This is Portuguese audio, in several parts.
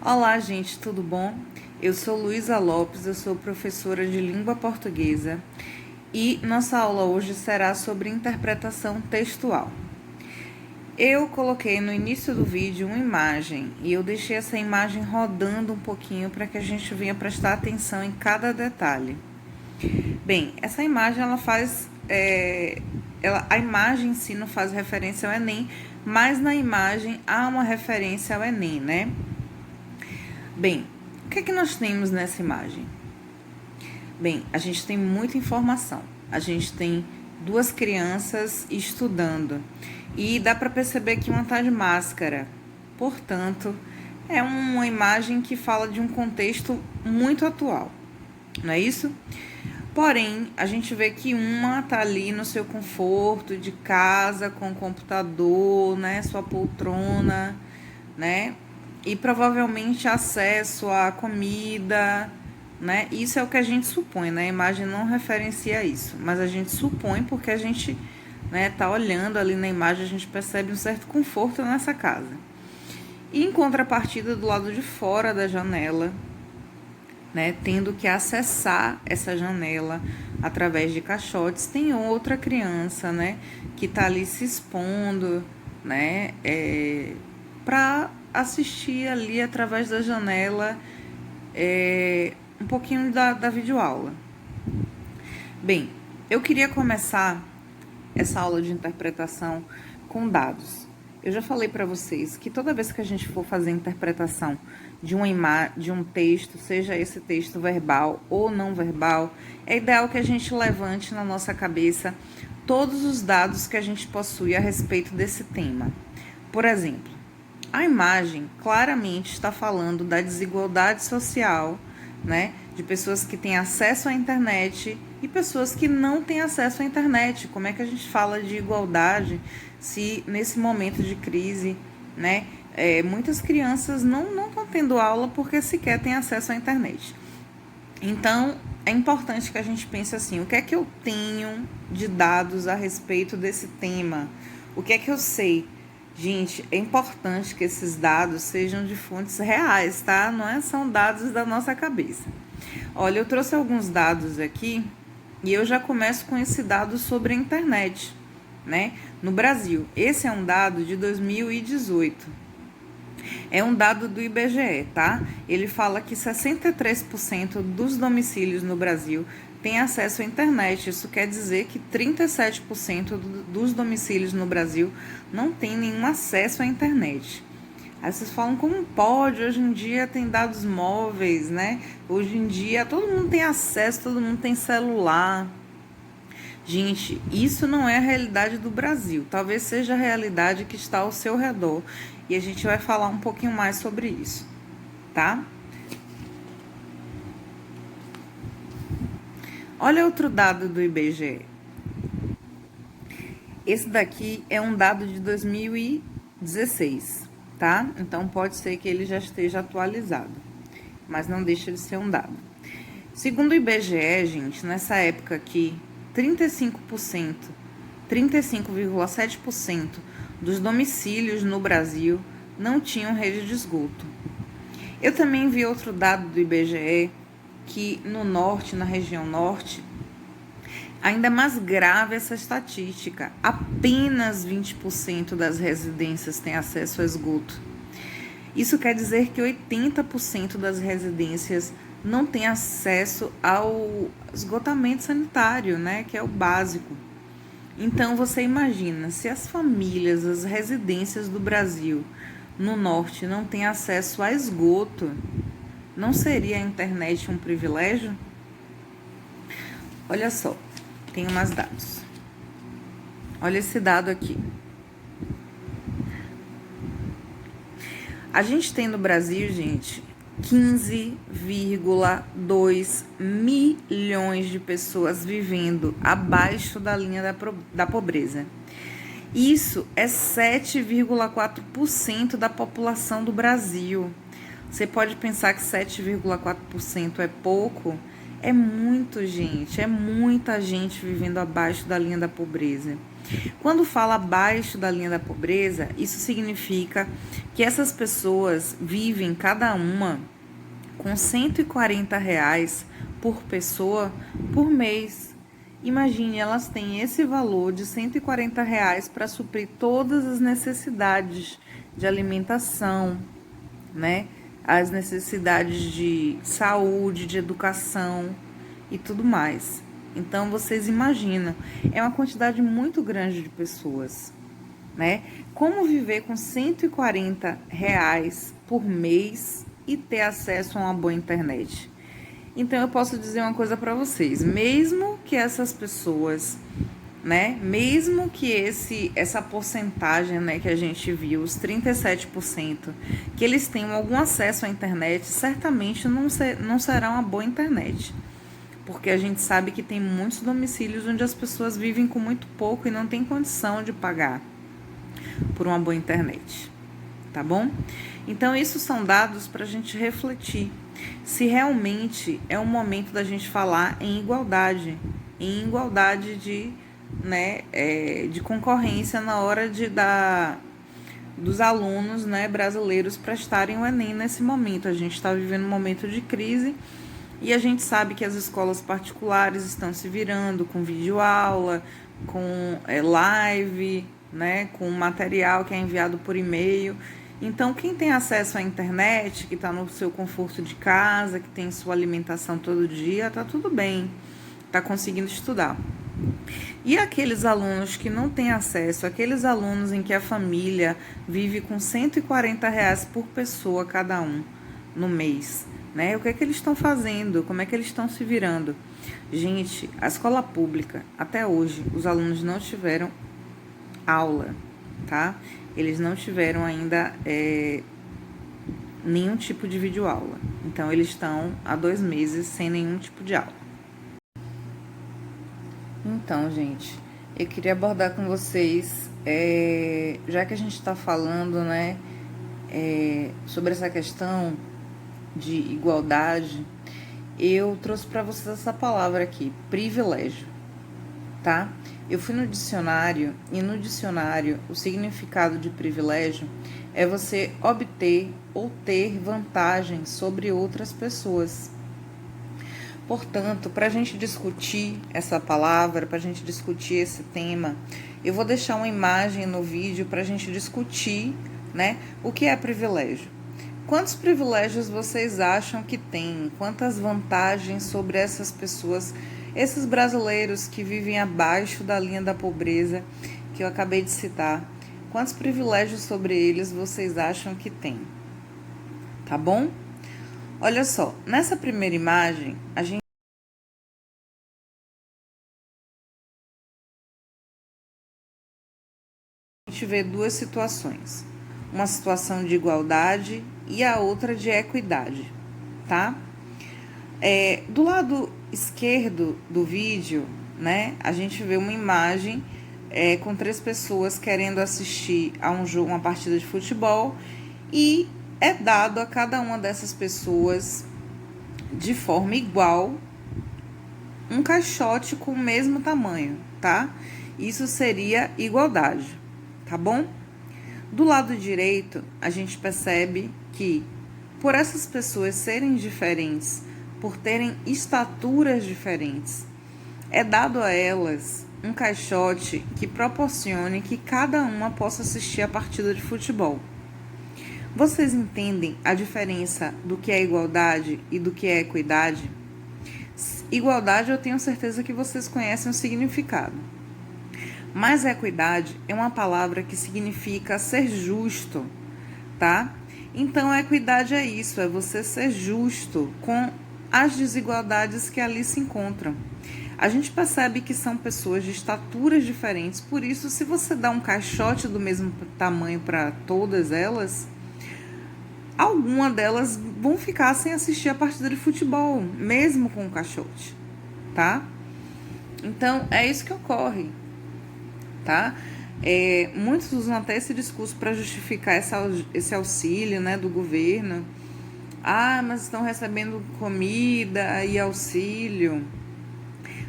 Olá, gente, tudo bom? Eu sou Luísa Lopes, eu sou professora de língua portuguesa e nossa aula hoje será sobre interpretação textual. Eu coloquei no início do vídeo uma imagem e eu deixei essa imagem rodando um pouquinho para que a gente venha prestar atenção em cada detalhe. Bem, essa imagem a imagem em si não faz referência ao Enem, mas na imagem há uma referência ao Enem, né? Bem, o que é que nós temos nessa imagem? Bem, a gente tem muita informação. A gente tem duas crianças estudando e dá para perceber que uma está de máscara. Portanto, é uma imagem que fala de um contexto muito atual, não é isso? Porém, a gente vê que uma tá ali no seu conforto de casa, com o computador, né, sua poltrona, né, e provavelmente acesso à comida, né? Isso é o que a gente supõe, né? A imagem não referencia isso, mas a gente supõe porque a gente, né, tá olhando ali na imagem, a gente percebe um certo conforto nessa casa. E em contrapartida, do lado de fora da janela, né, tendo que acessar essa janela através de caixotes, tem outra criança, né, que tá ali se expondo, né, para assistir ali através da janela um pouquinho da videoaula. Bem, eu queria começar essa aula de interpretação com dados. Eu já falei para vocês que toda vez que a gente for fazer interpretação de um texto, seja esse texto verbal ou não verbal, é ideal que a gente levante na nossa cabeça todos os dados que a gente possui a respeito desse tema. Por exemplo, a imagem claramente está falando da desigualdade social, né, de pessoas que têm acesso à internet e pessoas que não têm acesso à internet. Como é que a gente fala de igualdade se nesse momento de crise, né, muitas crianças não estão tendo aula porque sequer têm acesso à internet. Então, é importante que a gente pense assim, o que é que eu tenho de dados a respeito desse tema? O que é que eu sei? Gente, é importante que esses dados sejam de fontes reais, tá? São dados da nossa cabeça. Olha, eu trouxe alguns dados aqui e eu já começo com esse dado sobre a internet, né? No Brasil, esse é um dado de 2018. É um dado do IBGE, tá? Ele fala que 63% dos domicílios no Brasil têm acesso à internet. Isso quer dizer que 37% dos domicílios no Brasil não têm nenhum acesso à internet. Aí vocês falam, como pode? Hoje em dia tem dados móveis, né? Hoje em dia todo mundo tem acesso, todo mundo tem celular. Gente, isso não é a realidade do Brasil. Talvez seja a realidade que está ao seu redor. E a gente vai falar um pouquinho mais sobre isso, tá? Olha outro dado do IBGE. Esse daqui é um dado de 2016, tá? Então pode ser que ele já esteja atualizado, mas não deixa de ser um dado. Segundo o IBGE, gente, nessa época aqui, 35,7% dos domicílios no Brasil não tinham rede de esgoto. Eu também vi outro dado do IBGE que no norte, na região norte, ainda é mais grave essa estatística. Apenas 20% das residências têm acesso a esgoto. Isso quer dizer que 80% das residências não têm acesso ao esgotamento sanitário, né, que é o básico. Então, você imagina, se as famílias, as residências do Brasil, no norte, não têm acesso a esgoto, não seria a internet um privilégio? Olha só, tenho mais dados. Olha esse dado aqui. A gente tem no Brasil, gente, 15,2 milhões de pessoas vivendo abaixo da linha da pobreza. Isso é 7,4% da população do Brasil. Você pode pensar que 7,4% é pouco, É muito gente, é muita gente vivendo abaixo da linha da pobreza. Quando fala abaixo da linha da pobreza, isso significa que essas pessoas vivem cada uma com R$ 140 por pessoa por mês. Imagine, elas têm esse valor de R$ 140 para suprir todas as necessidades de alimentação, né? As necessidades de saúde, de educação e tudo mais. Então vocês imaginam, é uma quantidade muito grande de pessoas, né? Como viver com R$ 140 por mês e ter acesso a uma boa internet? Então eu posso dizer uma coisa para vocês, mesmo que essas pessoas, né, mesmo que essa porcentagem, né, que a gente viu, os 37%, que eles tenham algum acesso à internet, certamente não será uma boa internet. Porque a gente sabe que tem muitos domicílios onde as pessoas vivem com muito pouco e não tem condição de pagar por uma boa internet, tá bom? Então, isso são dados para a gente refletir se realmente é um momento da gente falar em igualdade de, né, de concorrência na hora dos alunos, né, brasileiros prestarem o Enem nesse momento. A gente está vivendo um momento de crise e a gente sabe que as escolas particulares estão se virando com videoaula, com live, né, com material que é enviado por e-mail. Então, quem tem acesso à internet, que está no seu conforto de casa, que tem sua alimentação todo dia, está tudo bem, está conseguindo estudar. E aqueles alunos que não têm acesso, aqueles alunos em que a família vive com R$ 140 por pessoa cada um no mês, né? O que é que eles estão fazendo? Como é que eles estão se virando? Gente, a escola pública, até hoje, os alunos não tiveram aula, tá? Eles não tiveram ainda nenhum tipo de videoaula. Então, eles estão há 2 meses sem nenhum tipo de aula. Então, gente, eu queria abordar com vocês, já que a gente está falando, né, sobre essa questão de igualdade, eu trouxe para vocês essa palavra aqui, privilégio, tá? Eu fui no dicionário e no dicionário o significado de privilégio é você obter ou ter vantagem sobre outras pessoas. Portanto, para a gente discutir essa palavra, para a gente discutir esse tema, eu vou deixar uma imagem no vídeo para a gente discutir, né, o que é privilégio. Quantos privilégios vocês acham que tem? Quantas vantagens sobre essas pessoas, esses brasileiros que vivem abaixo da linha da pobreza que eu acabei de citar? Quantos privilégios sobre eles vocês acham que tem? Tá bom? Olha só, nessa primeira imagem, a gente vê 2 situações. Uma situação de igualdade e a outra de equidade, tá? Do lado esquerdo do vídeo, né, a gente vê uma imagem com 3 pessoas querendo assistir a um jogo, uma partida de futebol, e é dado a cada uma dessas pessoas, de forma igual, um caixote com o mesmo tamanho, tá? Isso seria igualdade, tá bom? Do lado direito, a gente percebe que, por essas pessoas serem diferentes, por terem estaturas diferentes, é dado a elas um caixote que proporcione que cada uma possa assistir a partida de futebol. Vocês entendem a diferença do que é igualdade e do que é equidade? Igualdade, eu tenho certeza que vocês conhecem o significado. Mas equidade é uma palavra que significa ser justo, tá? Então, a equidade é isso, é você ser justo com as desigualdades que ali se encontram. A gente percebe que são pessoas de estaturas diferentes, por isso, se você dá um caixote do mesmo tamanho para todas elas, alguma delas vão ficar sem assistir a partida de futebol, mesmo com o caixote, tá? Então, é isso que ocorre, tá? Muitos usam até esse discurso para justificar esse auxílio, né, do governo, Ah, mas estão recebendo comida e auxílio.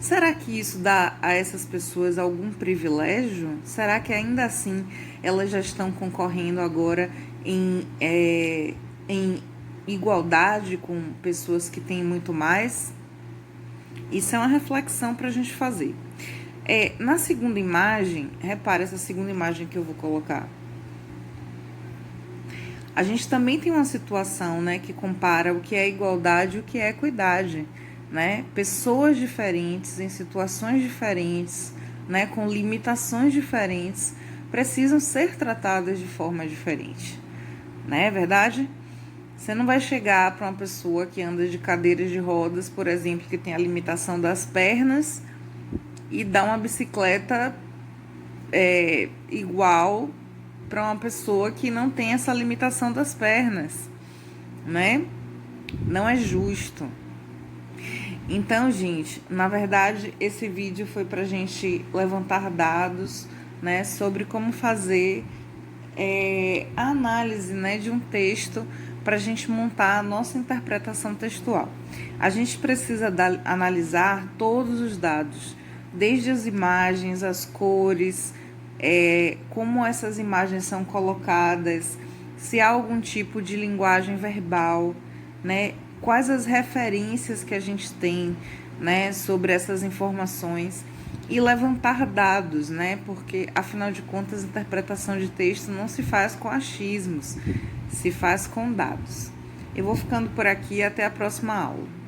Será que isso dá a essas pessoas algum privilégio? Será que ainda assim elas já estão concorrendo agora em igualdade com pessoas que têm muito mais? Isso é uma reflexão para a gente fazer. Na segunda imagem, repare essa segunda imagem que eu vou colocar. A gente também tem uma situação, né, que compara o que é igualdade e o que é equidade, né? Pessoas diferentes, em situações diferentes, né, com limitações diferentes, precisam ser tratadas de forma diferente, né? É verdade? Você não vai chegar para uma pessoa que anda de cadeiras de rodas, por exemplo, que tem a limitação das pernas, e dar uma bicicleta igual para uma pessoa que não tem essa limitação das pernas, né? Não é justo. Então, gente, na verdade, esse vídeo foi para a gente levantar dados, né, sobre como fazer a análise, né, de um texto para a gente montar a nossa interpretação textual. A gente precisa analisar todos os dados, desde as imagens, as cores, como essas imagens são colocadas, se há algum tipo de linguagem verbal, né? Quais as referências que a gente tem, né, sobre essas informações e levantar dados, né? Porque afinal de contas, a interpretação de texto não se faz com achismos, se faz com dados. Eu vou ficando por aqui, até a próxima aula.